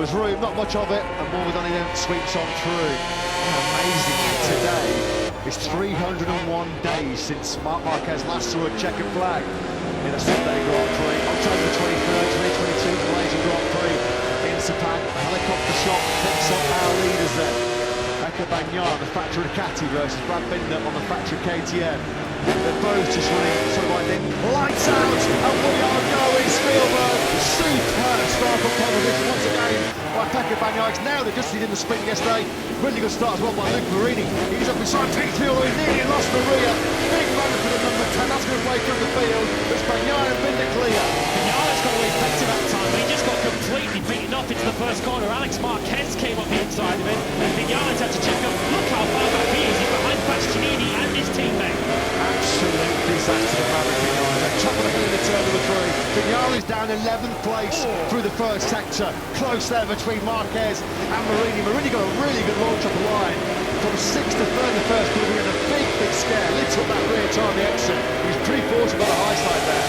was room, not much of it, and Morgadani then sweeps on through. Amazing. Today is 301 days since Marc Marquez last saw a checkered flag in a Sunday Grand Prix. October 23rd, 2022, the Malaysian Grand Prix in Sepang. A helicopter shot picks up our leaders there. Pecco Bagnaia, the factory Ducati versus Brad Binder on the factory KTM. They're both just running sort of like in lights out, and we are going Spielberg. Superb start for competition once again by Pecco Bagnaia. Now they just did in the sprint yesterday. Really good start as well by Luke Marini. He's up beside P3, although he nearly lost the rear. Big moment for the number 10. That's going to break up the field. It's Bagnaia and Binder clear. Bagnaia's got away better that time, but he just got completely beaten off into the first corner. Alex Marquez came up the inside of him, and Bagnaia's had to check up. Look how far back he is. He's behind Bastianini and his teammate. Absolute disaster for Marc Marquez. Top of the hill in the turn number 3. Bagnaia's down 11th place through the first sector. Close there between Marquez and Marini. Marini got a really good launch up the line. From 6th to 3rd in the first quarter, we had a big scare. Lit up that rear time the exit. He was pretty fortunate by the high side there.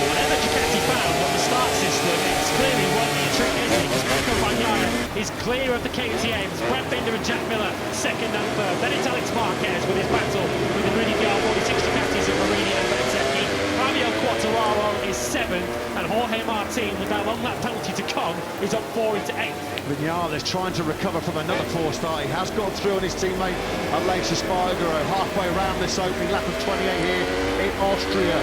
Whatever Ducati found on the start system, it's clearly working a trick, isn't it? Because Pecco Bagnaia is clear of the KTMs. Brad Binder and Jack Miller, 2nd and 3rd. Then it's Alex Marquez with his battle with the Rudy VR46 Ducatis of Marini and Bezzecchi. Fabio Quartararo is 7th, and Jorge Martin, with that long lap penalty to come, is up 4 into 8th. Bagnaia is trying to recover from another poor start. He has gone through on his teammate Aleix Espargaro halfway around this opening lap of 28 here in Austria.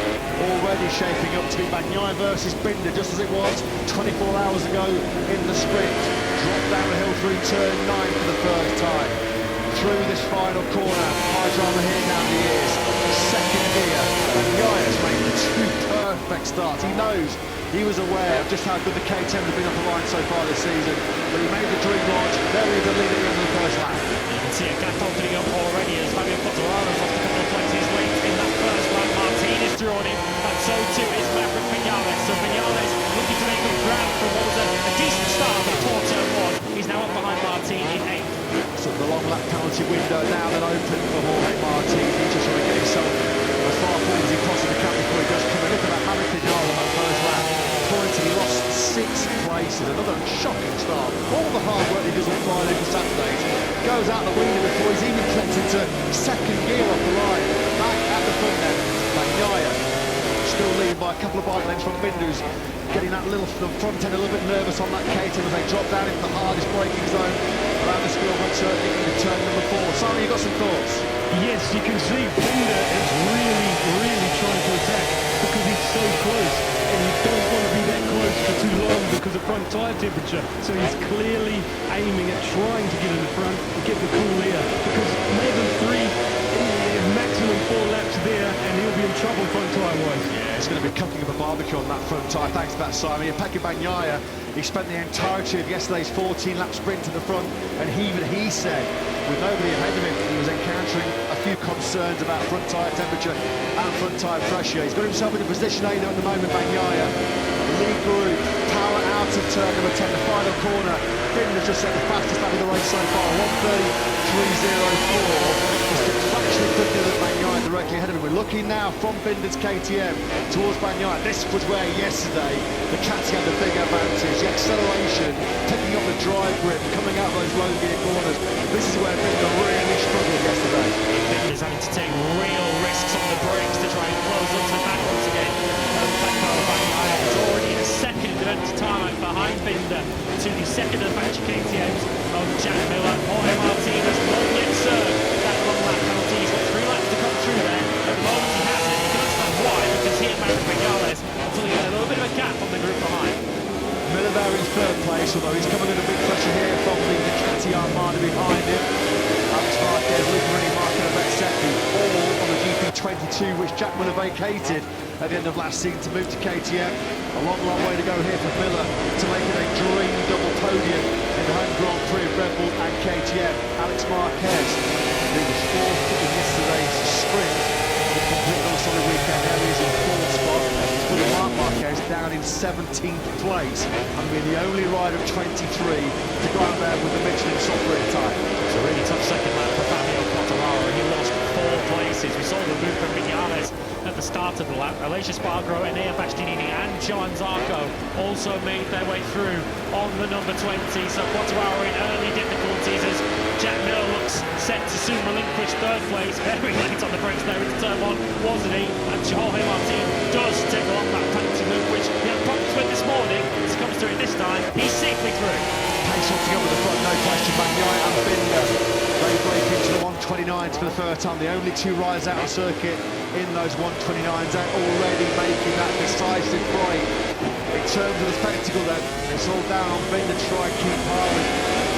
Already shaping up to be Bagnaia versus Binder, just as it was 24 hours ago in the sprint. Dropped down the hill through turn 9 for the first time. Through this final corner, high drama here down the ears. Second gear, Bagnaia's made 2 perfect starts. He knows, he was aware of just how good the KTM have been up the line so far this season, but he made the dream launch. There he is, the leader in the first lap. You can see a gap opening up already as Fabio Quartararo's lost a couple of places late in that first lap. Martin is drawn in, and so too is Maverick Vinales. So Vinales looking to make up ground for what was a decent start on poor turn 1. He's now up behind Martin in 8th. So the long lap penalty window now then open for Jorge Martin. He's just trying to get himself as far forward as he possibly can before he does come in. Look at that Maverick Vinales on that first lap. Pointing, he lost 6 places. Another shocking start. All the hard work he does on Fridays and Saturdays goes out the window before he's even clipped into 2nd gear off the line. Back at the front then, Bagnaia still leading by a couple of bike lengths from Binder's, getting that little front end a little bit nervous on that KTM as they drop down into the hardest braking zone around the Spielberg circuit in turn number 4. Simon, you got some thoughts? Yes, you can see Binder is really trying to attack because he's so close, and he doesn't want to be that close for too long because of front tyre temperature. So he's clearly aiming at trying to get in the front and get the cool air, because maybe 3, maximum 4 laps there, and he'll be in trouble front tyre wise. Yeah, it's going to be cooking up a barbecue on that front tyre. Thanks for that, Simon. Pecco Bagnaia, he spent the entirety of yesterday's 14-lap sprint to the front, and even he said, with nobody ahead of him, he was encountering a few concerns about front tyre temperature and front tyre pressure. He's got himself in a position A at the moment, Bagnaia. Lead group, power out of turn number 10, the final corner. Binder's just set the fastest lap of the race so far, 1:30.304. Just fractionally quicker than Bagnaia directly ahead of him. We're looking now from Binder's KTM towards Bagnaia. This was where yesterday the Ducati had the big advantage. The acceleration, picking up the drive grip, coming out of those low gear corners. This is where Binder really struggled yesterday. Binder's having to take real risks on the brakes to try and close up the back once again. Pecco Bagnaia is already in a 2nd time behind Binder to the 2nd of the factory KTMs of Jack Miller. Jorge Martin has not yet served that long lap penalty. He's got 3 laps to come through there. At the moment he hasn't. You can understand why, because he and Maverick Vinales are pulling in a little bit of a gap on the group behind. Miller there in 3rd place, although he's coming under big pressure here from the Ducati Armada behind him. Alex Marquez, Luke Marini, Marc Marquez, all on the GP22, which Jack Miller vacated at the end of last season to move to KTM. A long way to go here for Miller to make it a dream double podium in the home Grand Prix of Red Bull and KTM. Alex Marquez, who was 4th in yesterday's sprint, with complete on a solid weekend. There he is in 4th spot. Putting Marc Marquez down in 17th place and being the only rider of 23 to go out there with the Michelin software type. It's a really tough 2nd lap for Fabio Quartararo. He lost 4 places. We saw the move from Vinales at the start of the lap. Aleix Espargaro, Enea Bastianini and Johan Zarco also made their way through on the number 20. So Quartararo in early difficulties as Jack Miller looks set to soon relinquish third place. Very late on the brakes there into turn one, wasn't he? And Jorge Martin does take along that penalty move, which he had problems with this morning. As he comes through it this time, he's safely through. Pace off together with the front, no question. Bagnaia and Binder, they break into the 129s for the first time. The only two riders out on circuit in those 129s are already making that decisive break. In terms of the spectacle then, it's all down on Binder to try and keep par with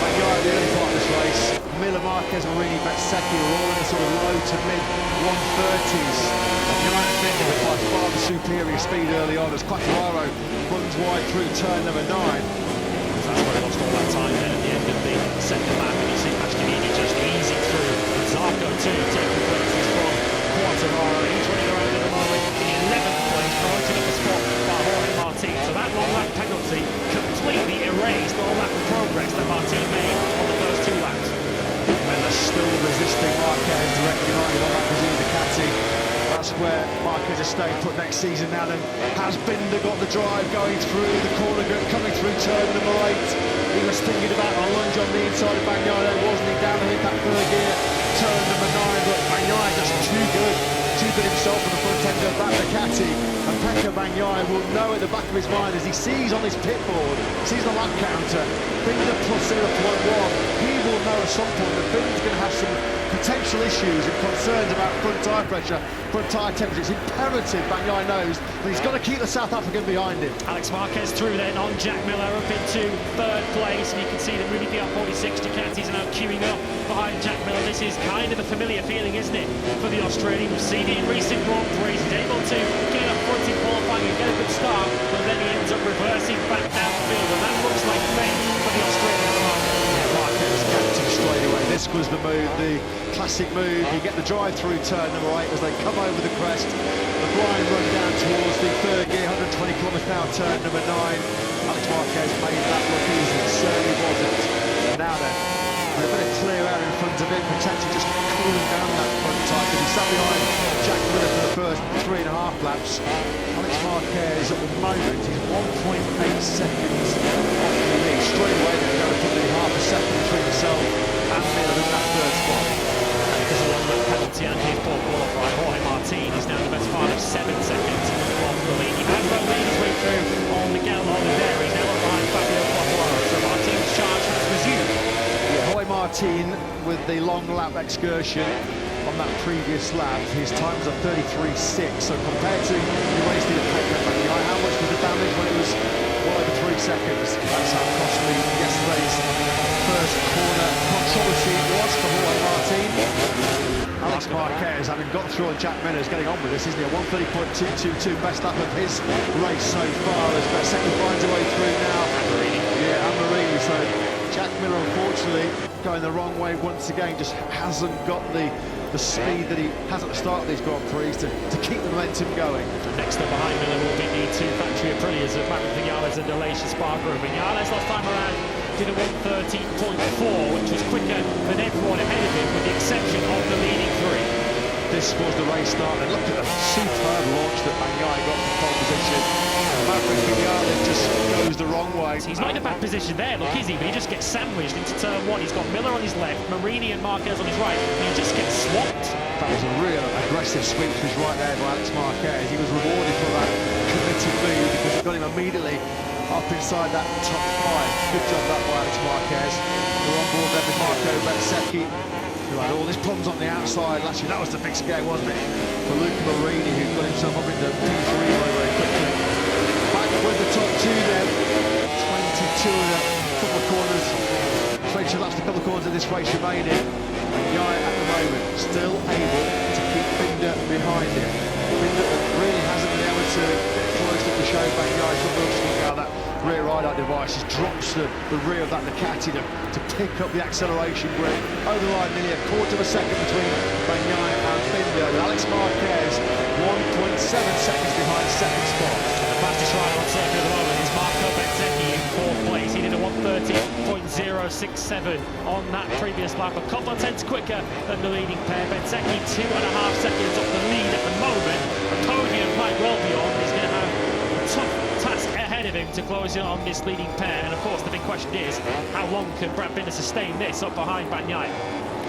Bagnaia at the early part of this race. Miller, Marquez, Marini, Bezzecchi are all in the sort of low to mid 130s. Bagnaia and Binder with by far the superior speed early on as Quartararo runs wide through turn number 9. That's where he lost all that time then at the end of the second lap, and you see Bastianini just easing through. And Zarco too, taking places from Quartararo. He's running around at the moment in 11th place, promoting up a spot by Jorge Martin. So that long lap penalty completely erased all that progress that Martin made on the first 2 laps. And they're still resisting Marquez, direct United on that Brazil Ducati. That's where Marquez is staying put next season now. Then has Binder got the drive going through the corner, coming through turn number 8. He was thinking about a lunge on the inside of Bagnaia, wasn't he? Down to hit that third gear, turn number 9. But Bagnaia just too good himself on the front end of that Ducati. And Pecco Bagnaia will know at the back of his mind as he sees on his pit board, sees the lap counter, Binder plus 0.1. He will know at some point that Binder's going to have some potential issues and concerns about front tyre pressure, front tyre temperature. It's imperative Bagnaia knows that he's got to keep the South African behind him. Alex Marquez through then on Jack Miller up into third place, and you can see the Rudy PR46 Ducatis are now queuing up behind Jack Miller. This is kind of a familiar feeling, isn't it, for the Australian? We've seen it in recent Grand Prix. He's able to get up front in qualifying and get a good start, but then he ends up reversing back downfield, and that looks like fate for the Australian at the moment. Yeah, Marquez kept him straight away. This was the move, the classic move. You get the drive through turn number 8 as they come over the crest. The blind run down towards the third gear, 120 kilometres an hour, turn number 9. Alex Marquez made that look easy. It certainly wasn't. Now then, with a bit of clear air in front of him, potentially just cooling down that front tyre because he sat behind Jack Miller for the first 3.5 laps. Alex Marquez at the moment is 1.8 seconds off the lead. Straight away they're going to put the half a second between himself and Miller in that third spot. Because along that penalty and his poor qualifier, Jorge Martin is now the best part of 7 seconds off the lead. He had made his way through on Miguel Oliveira. He's now behind Fabio Quartararo. So Martin's charge has resumed. Yeah, Jorge Martin with the long lap excursion on that previous lap, his times are 33.6. So compared to the race he had taken Bagnaia, how much was the damage when it was well over 3 seconds? That's how costly yesterday's first corner controversy was for Jorge Martin. Alex Marquez, having got through on Jack Miller, is getting on with this, isn't he? A 130.222, best lap of his race so far as Bezzecchi finds a way through now. Yeah, and Marini. So Jack Miller, unfortunately, going the wrong way once again, just hasn't got the speed that he has at the start of these Grand Prix to keep the momentum going. Next up behind Miller will be the 2 factory Aprilias of Marc Marquez and Aleix Espargaro. Vinales last time around did a 1:30.4, which was quicker than everyone ahead of him, with the exception of the leading 3. This was the race start, and look at the superb launch that Bagnaia got from pole position. Maverick Vinales just goes the wrong way. He's not in a bad position there, look, is he? But he just gets sandwiched into turn 1. He's got Miller on his left, Marini and Marquez on his right, and he just gets swamped. That was a real aggressive swing to his right there by Alex Marquez. He was rewarded for that committed move because it got him immediately up inside that top 5. Good job that by Alex Marquez. We're on board there with Marco Bezzecchi, who had all his problems on the outside last year. That was the big scare, wasn't it? For Luca Marini, who got himself up into P3 very quickly. Back with the top 2 then. 22 in a couple of corners. 22 laps, a couple of corners of this race remaining. And Guy at the moment still able to keep Binder behind him. Binder really hasn't been able to get close to the show back. Guy's not looking how that rear ride-out device has dropped the rear of that Ducati to pick up the acceleration grip. Over the line, nearly a quarter of a second between Bagnaia and Binder. With Alex Marquez 1.7 seconds behind second spot. The fastest rider on circuit at the moment is Marco Bezzecchi in 4th place. He did a 1:30.0 0.067 on that previous lap. A couple of tenths quicker than the leading pair. Bezzecchi 2.5 seconds off the lead at the moment. A podium might well be on. He's going to have a tough task ahead of him to close in on this leading pair. And of course, the big question is, how long can Brad Binder sustain this up behind Bagnaia?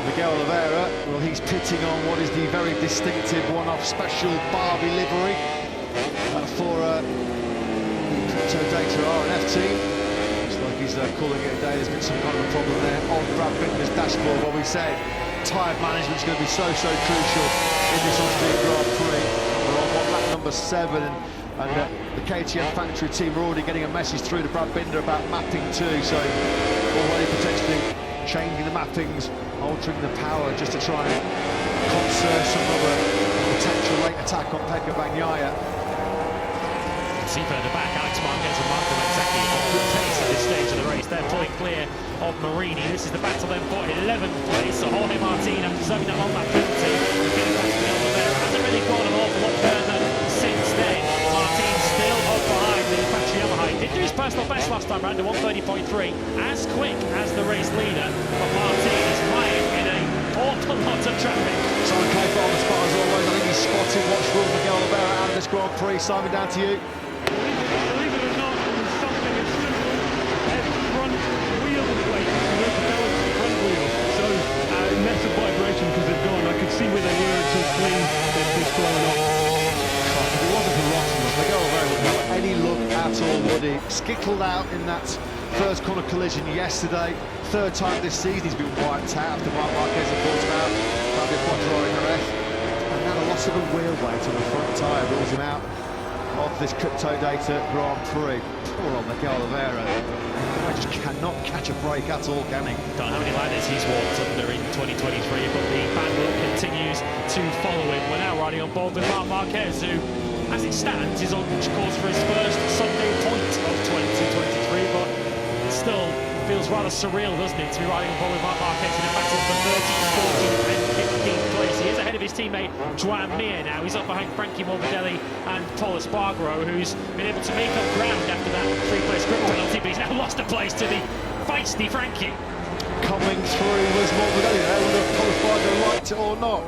Miguel Oliveira, well, he's pitting on what is the very distinctive one-off special Barbie livery for the Data R&F team. Looks like he's calling it a day. There's been some kind of a problem there on Brad Binder's dashboard. What we said, tyre management's going to be so crucial in this Austrian Grand Prix. We're on lap number 7, and the KTM factory team are already getting a message through to Brad Binder about mapping 2, so already potentially changing the mappings, altering the power just to try and conserve some of a potential late attack on Pecco Bagnaia. See further back, Alex Marquez and Marc Marquez on good pace at this stage of the race. They're pulling clear of Marini. This is the battle then for 11th place. So Jorge Martin, after serving that on that penalty, getting back to the Oliveira, hasn't really gone an awful lot further since then. Martin still up behind the factory Yamaha. He did do his personal best last time round to 1:30.3, as quick as the race leader. But Martin is lying in an awful lot of traffic. Simon Clayford on the spot as always. I think he's spotted what's wrong with Miguel Oliveira out of this Grand Prix. Simon, down to you. Believe it or not, it was something as simple as front wheel plates. You know, to balance the front wheel. So, massive vibration because they've gone. I could see where they were until clean. They've just fallen off. If it wasn't for Rossi, Miguel Oliveira wouldn't have any look at all, would he? Skittled out in that first corner collision yesterday. Third time this season he's been wiped out after Marc Marquez had brought him out. Fabio Quattraro in the ref. And now the loss of a wheel weight on the front tyre rules him out of this Crypto Data Grand Prix. Poor old Miguel Oliveira. I just cannot catch a break at all, can he? Don't know how many ladders he's walked under in 2023, but the bad luck continues to follow him. We're now riding on board with Marc Marquez, who, as it stands, is on course for his first Sunday point of 2023, but it still feels rather surreal, doesn't it, to be riding on board with Marc Marquez in a battle for 13th, 14th and 15th place. He is ahead of his teammate Joan Mir now. He's up behind Frankie Morbidelli and Paul Espargaro, who's been able to make up ground after that 3-place grip penalty, but he's now lost a place to the feisty Frankie. Coming through was Morbidelli there, whether Paul Espargaro liked it or not.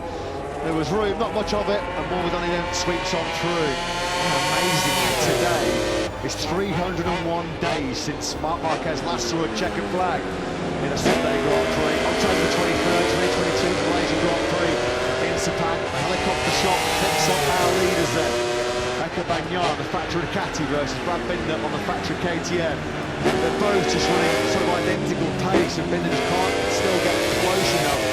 There was room, not much of it, and Morbidelli then sweeps on through. Amazing today. It's 301 days since Marc Marquez last saw a checkered flag in a Sunday Grand Prix. October 23rd, 2022, Malaysian Grand Prix in Sepang. A helicopter shot picks up our leaders there. Pecco Bagnaia, the factory Ducati versus Brad Binder on the factory KTM. They're both just running sort of identical pace, and Binder just can't still get close enough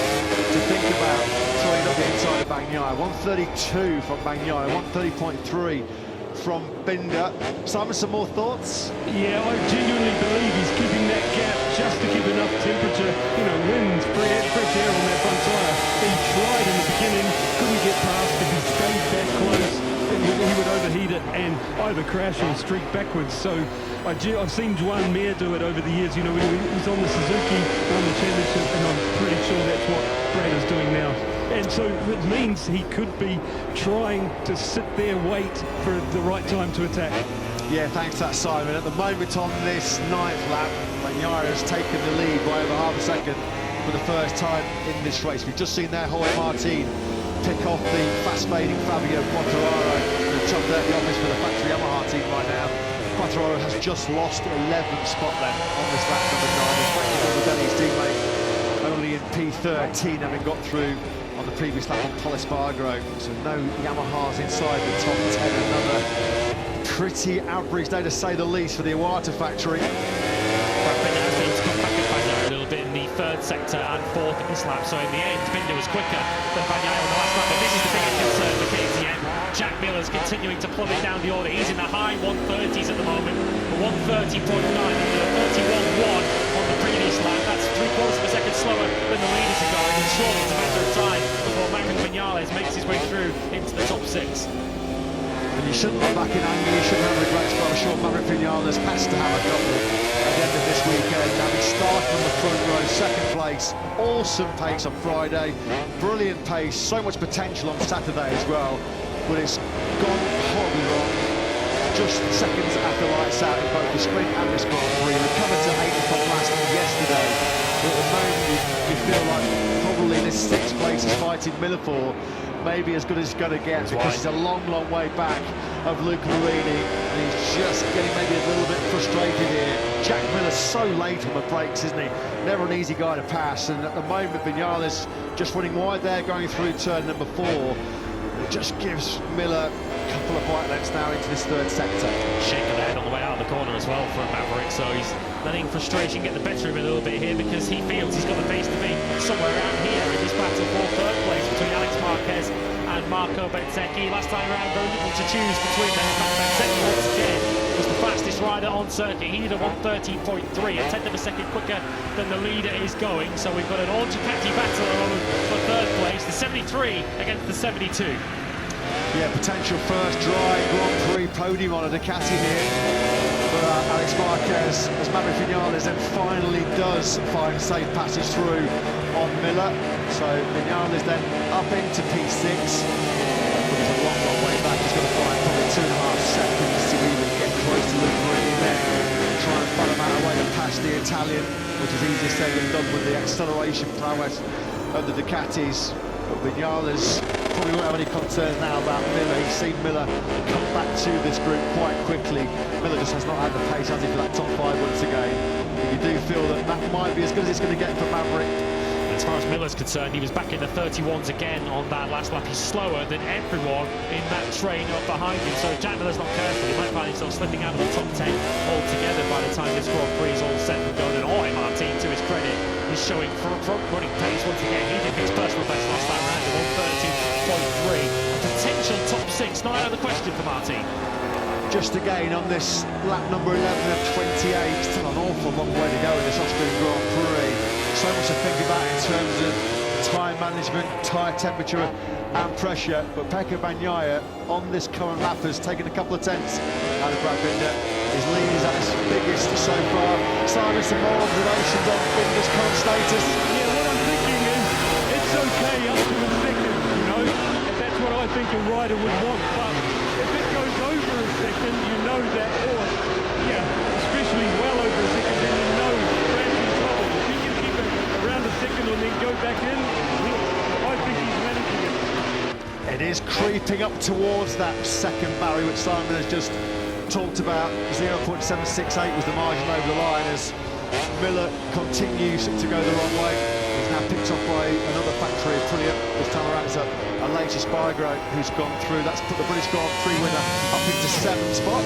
to think about throwing up the inside of Bagnaia. 132 from Bagnaia, 130.3 from Binder. Simon, some more thoughts? Yeah, I genuinely believe he's keeping that gap just to keep enough temperature, you know, wind, fresh air on that front tyre. He tried in the beginning, couldn't get past. If he stayed that close, he would overheat it and either crash or streak backwards. So I've seen Joan Mir do it over the years. You know, he was on the Suzuki, won the championship, and I'm pretty sure that's what Brad is doing now. And so it means he could be trying to sit there, wait for the right time to attack. Yeah, thanks to that, Simon. At the moment on this 9th lap, Bagnaia has taken the lead by over half a second for the first time in this race. We've just seen there Jorge Martin pick off the fast-fading Fabio Quattraro and chop there at the office for the factory Yamaha team right now. Quattraro has just lost 11th spot then on this lap number 9. And Frankie Morbidelli's teammate only in P13, having got through on the previous lap on Paul Espargaro. So no Yamahas inside the top 10. Another pretty average day to say the least for the Iwata factory. Brad Binder has been able to come back at Bagnaia a little bit in the 3rd sector and 4th in this lap. So in the end, Binder was quicker than Bagnaia on the last lap. But this is the biggest concern for KTM. Jack Miller's continuing to plummet down the order. He's in the high 130s at the moment. 130.9 and 31.1 on the previous lap. That's 3/4 of a second slower than the leaders are going. And surely it's a matter of time before Maverick Vinales makes his way through into the top 6. And you shouldn't look back in anger, you shouldn't have regrets, but I'm sure Maverick Vinales has to have a couple at the end of this weekend. Having started on the front row, 2nd place, awesome pace on Friday, brilliant pace, so much potential on Saturday as well, but it's gone horribly wrong. Just seconds after lights out in both the sprint and this Grand Prix. Recovered to 8th from last yesterday. fighting Miller for may be as good as he's going to get, because he's a long, long way back of Luca Marini, and he's just getting maybe a little bit frustrated here. Jack Miller's so late on the brakes, isn't he? Never an easy guy to pass, and at the moment Vinales just running wide there, going through turn number 4. It just gives Miller a couple of bike lengths now into this third sector. Shake of the head on the way out of the corner as well from Maverick, so he's letting frustration get the better of him a little bit here, because he feels he's got the pace to be somewhere around here in this battle for third place between Alex Marquez and Marco Bezzecchi. Last time around, very little to choose between them. Bezzecchi once again was the fastest rider on circuit. He did a 1:13.3, a tenth of a second quicker than the leader is going. So we've got an all Ducati battle for third place, the 73 against the 72. Yeah, potential first dry Grand Prix podium on a Ducati here for Alex Marquez, as Maverick Vinales then finally does find safe passage through on Miller. So Vinales then up into P6, but he's a long, long way back. He's got to find probably 2.5 seconds to even get close to Luca Marini then. Try and find him out of the way to pass the Italian, which is easier said than done with the acceleration prowess of the Ducatis. But Vinales probably won't have any concerns now about Miller. He's seen Miller come back to this group quite quickly. Miller just has not had the pace, has he, for that top 5 once again. But you do feel that that might be as good as it's going to get for Maverick. As far as Miller's concerned, he was back in the 31s again on that last lap. He's slower than everyone in that train up behind him. So if Jack Miller's not careful, he might find himself slipping out of the top 10 altogether by the time this Grand Prix is all set and done. And Martin, to his credit, is showing front-running pace once again. He did his personal best last time round at 1:13.3. A potential top 6, not out of the question for Martin. Just again on this lap number 11 of 28, still an awful long way to go in this Austrian Grand Prix. So much to think about in terms of time management, tyre temperature and pressure, but Pekka Bagnaia on this current lap has taken a couple of tenths out of Brad Binder. His lead is at its biggest so far. Simon, some more observations on Binder's current status. Yeah, what I'm thinking is, it's okay up to a second, you know, and that's what I think a rider would want, but if it goes over a second, you know that, or, yeah, especially well over a second, then you know Brad's in trouble. If he can keep it around a second and then go back in, I think he's managing it. It is creeping up towards that second barrier, which Simon has just talked about. 0.768 was the margin over the line as Miller continues to go the wrong way. He's now picked off by another factory Aprilia. This time around it's a later Spielberg who's gone through. That's put the British Grand Prix winner up into 7th spot.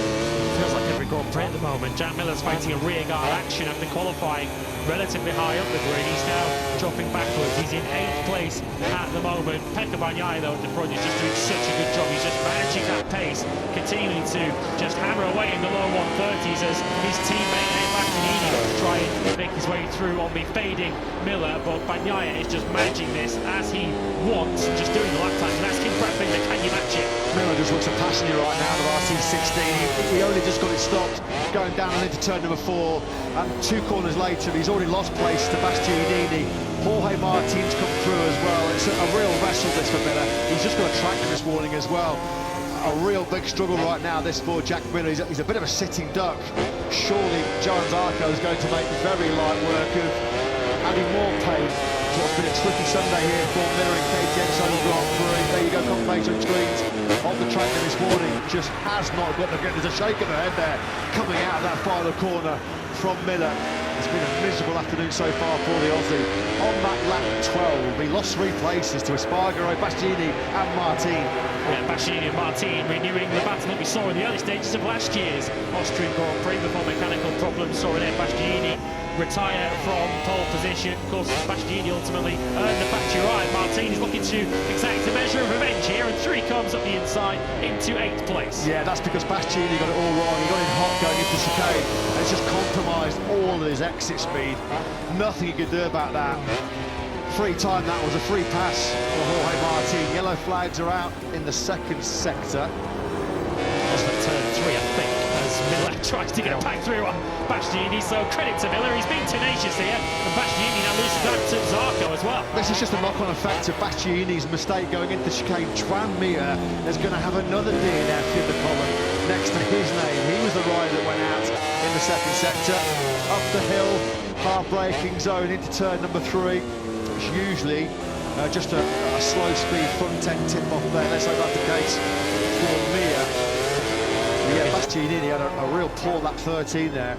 Feels like every Grand Prix at the moment. Jack Miller's fighting a rear guard action after qualifying relatively high up the grid. He's now dropping backwards. He's in 8th place at the moment. Pekka Bagnaia, though, at the front is just doing such a good job. He's just managing that pace, continuing to just hammer away in the low 130s as his teammate Enea Bastianini to try and make his way through on the fading Miller. But Bagnaia is just managing this as he wants, just doing the lap times and asking Brad Binder, can you match it? Miller just looks a passenger right now, the RC16. He only just got it stopped, going down and into turn number 4, and 2 corners later, he's already lost place to Bastianini. Jorge Martin's come through as well. It's a real wrestle, this, for Miller. He's just got a track in this warning as well. A real big struggle right now, this for Jack Miller. He's a bit of a sitting duck. Surely Joan Zarco is going to make very light work of adding more pain to what's been a tricky Sunday here for Miller in KTM Solo Grand Prix. There you go, confirmation screens on the track this morning. Just has not got the There's a shake of the head there coming out of that final corner from Miller. It's been a miserable afternoon so far for the Aussie. On that lap 12, he lost 3 places to Espargaro, Bastianini and Martin. Yeah, Bastianini and Martin renewing the battle that we saw in the early stages of last year's Austrian Grand Prix before mechanical problems saw Enea Bastianini retire from pole position. Of course, Bastianini ultimately earned the factory ride. Martin is looking to exact a measure of revenge here, and 3 comes up the inside into 8th place. Yeah, that's because Bastianini got it all wrong. He got in hot going into chicane, and it's just compromised all of his exit speed. Nothing he could do about that. Free time, that was a free pass for Jorge Martin. Yellow flags are out in the 2nd sector. That's for turn 3, I think, as Miller tries to get back through on Bastianini. So credit to Miller, he's been tenacious here, and Bastianini now loses that to Zarco as well. This is just a knock-on effect of Bastianini's mistake going into chicane. Twan Mir is going to have another DNF in the column next to his name. He was the rider that went out in the 2nd sector. Up the hill, hard braking zone into turn number 3, which usually Just a slow speed front end tip off there. Let's hope that's the case for Mia. Yeah, Bastianini had a real poor lap 13 there.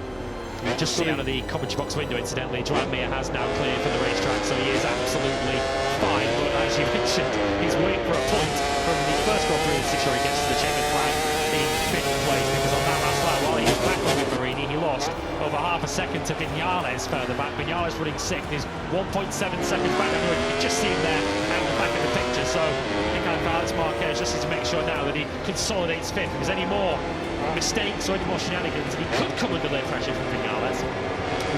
Just see out of the commentary box window, incidentally, Joan Mir has now cleared for the racetrack, so he is absolutely fine. But as you mentioned, he's waiting for a point from the first Grand Prix to ensure he gets to the checkered flag in 5th place, because on that last lap, while he was back with Marini, he lost over half a second to Viñales further back. Viñales running 6th, is 1.7 seconds back. You can just see him there out the back of the picture. So I think Marc Marquez just needs to make sure now that he consolidates 5th, because any more mistakes or any more shenanigans, he could come under their pressure from Viñales.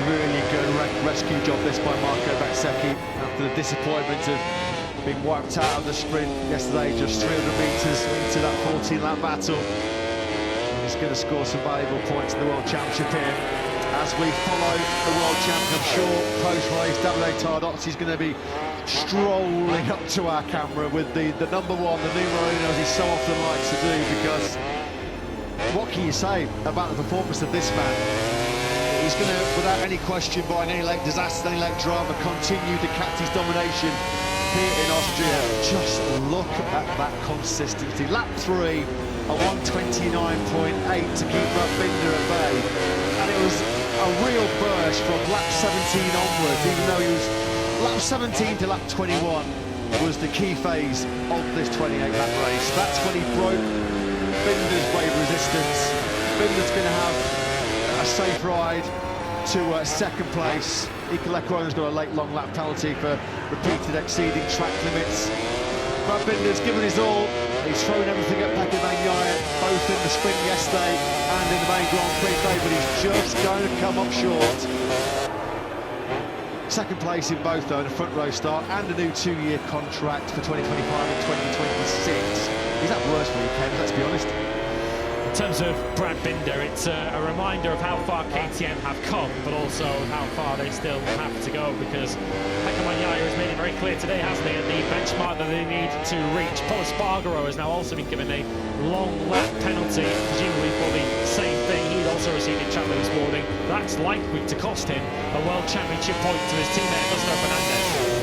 Really good rescue job this by Marco Bezzecchi after the disappointment of being wiped out of the sprint yesterday, just 300 metres into that 14-lap battle. He's going to score some valuable points in the World Championship here. As we follow the World Champion, I'm sure post-race, Davide Tardozzi's going to be strolling up to our camera with the number 1, the numero uno, as he so often likes to do, because what can you say about the performance of this man? He's going to, without any question, barring any late disaster, any late drama, continue Ducati's domination here in Austria. Just look at that consistency. Lap 3, a 1:29.8 to keep Binder at bay. And it was a real burst from lap 17 onwards, even though he was lap 17 to lap 21 was the key phase of this 28-lap race. That's when he broke Binder's brave resistance. Binder's going to have a safe ride to 2nd place. Iker Lecuon's got a late long lap penalty for repeated exceeding track limits. Brad Binder's given his all. He's thrown everything at Pecco Bagnaia, both in the sprint yesterday and in the main Grand Prix today, but he's just going to come up short. 2nd place in both, though, in a front row start and a new 2-year contract for 2025 and 2026. Is that worse for you, Ken? Let's be honest. In terms of Brad Binder, it's a reminder of how far KTM have come, but also how far they still have to go, because Pecco Bagnaia has made it very clear today, hasn't he, at the benchmark that they need to reach. Paul Espargaro has now also been given a long lap penalty, presumably for the same thing he'd also received in Chandler this morning. That's likely to cost him a World Championship point to his teammate Augusto Fernandez.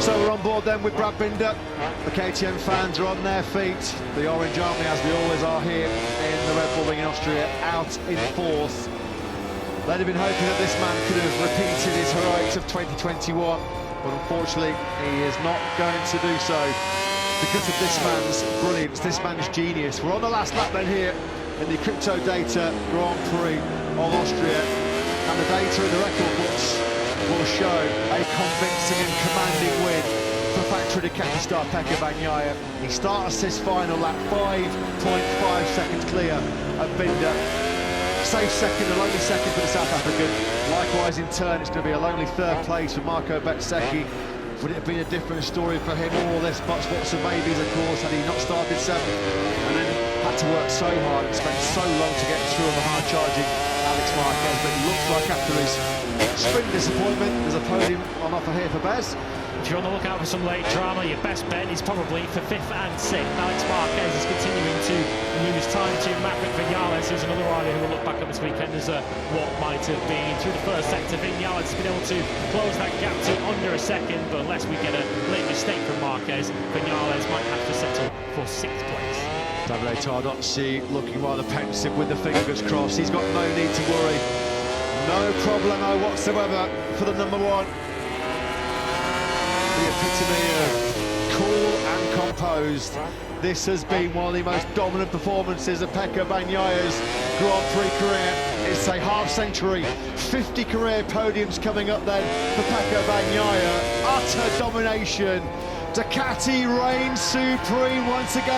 So we're on board then with Brad Binder. The KTM fans are on their feet. The Orange Army, as we always are here in the Red Bull Ring in Austria, out in 4th. They'd have been hoping that this man could have repeated his heroics of 2021, but unfortunately he is not going to do so because of this man's brilliance, this man's genius. We're on the last lap then here in the Crypto Data Grand Prix of Austria, and the data in the record books will show a convincing and commanding win for factory Ducati star Pecco Bagnaia. He starts his final lap 5.5 seconds clear of Binder. Safe second, a lonely second for the South African. Likewise in turn, it's going to be a lonely 3rd place for Marco Bezzecchi. Would it have been a different story for him? All this buts, whats and maybes, of course, had he not started 7th and then had to work so hard and spent so long to get through on the hard-charging Alex Marquez. But it looks like after his sprint disappointment, there's a podium on offer here for Bez. If you're on the lookout for some late drama, your best bet is probably for 5th and 6th. Alex Marquez is continuing to lose time to Maverick Viñales, who's another rider who will look back at this weekend as what might have been. Through the first sector, Viñales has been able to close that gap to under a second, but unless we get a late mistake from Marquez, Viñales might have to settle for 6th place. Davide Tardozzi looking rather pensive with the fingers crossed. He's got no need to worry. No problemo whatsoever for the number 1. The epitome of cool and composed. This has been one of the most dominant performances of Pecco Bagnaia's Grand Prix career. It's a half-century, 50 career podiums coming up then for Pecco Bagnaia. Utter domination. Ducati reigns supreme once again.